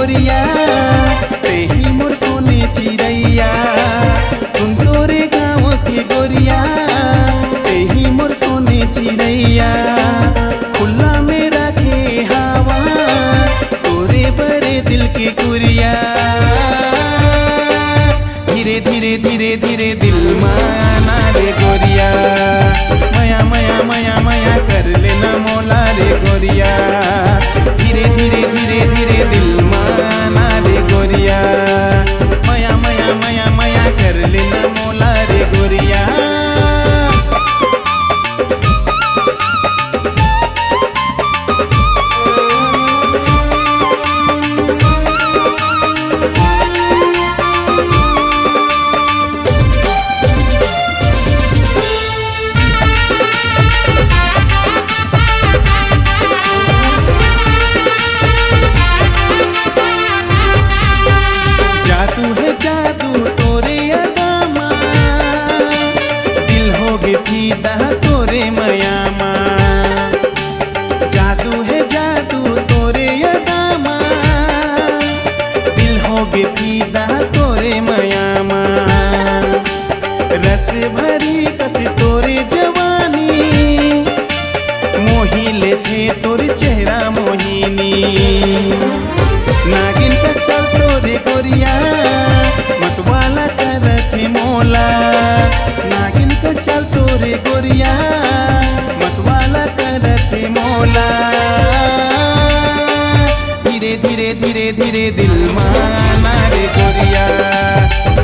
गोरिया तेही मोर सोने चिड़ैया। सुन तोरे गाँव के गोरिया तेही मोर सोने चिड़ैया। खुला में रखे हवा तोरे बड़े दिल के कुरिया। धीरे धीरे धीरे धीरे दिल माना रे गोरिया। मया मया मया मया कर लेना मोला रे गोरिया। धीरे धीरे धीरे धीरे दिल माना रे गोरिया। मया मया मया मया कर लेना मोला रे गोरिया। जादू है जादू तोरे अदामा दिल हो गे फीदा तोरे मयामा। जादू है जादू तोरे अदामा दिल हो गे फीदा तोरे मयामा। रस भरी कस तोरे जवानी मोही लेथे तोरे चेहरा मोहिनी। नागिन का चल तोरे गोरिया मतवाला करथे मोला। नागिन का चल तोरे गोरिया मतवाला करथे मोला। धीरे धीरे धीरे धीरे दिल माना रे गोरिया।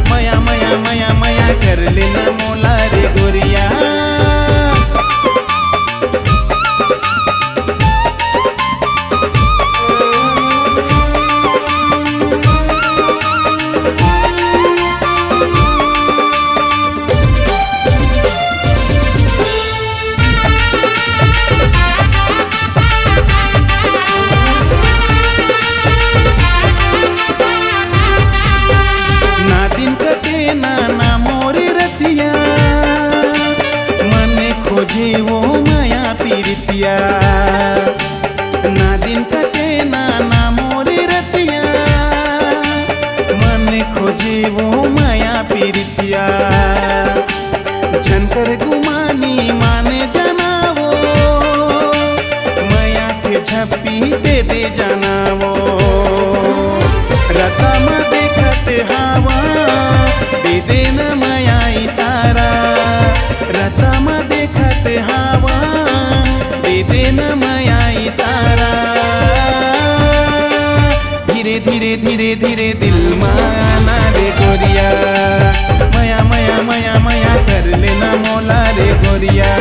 मया मया मया मया कर लेना मोला रे गोरिया। ना मोरे रतिया मन खोजे वो माया पीरितिया। ना दिन कटे ना मोरे रतिया मन खोजे वो माया पीरितिया। झनकर गुमानी माने जाना वो माया के झप्पी दे दे जाना वो। रता में देखते हवा दे देना माया इशारा। रता में देखते हवा दे देना माया इशारा। धीरे धीरे धीरे धीरे दिल माना रे गोरिया। मया मया मया मया कर लेना मोला रे गोरिया।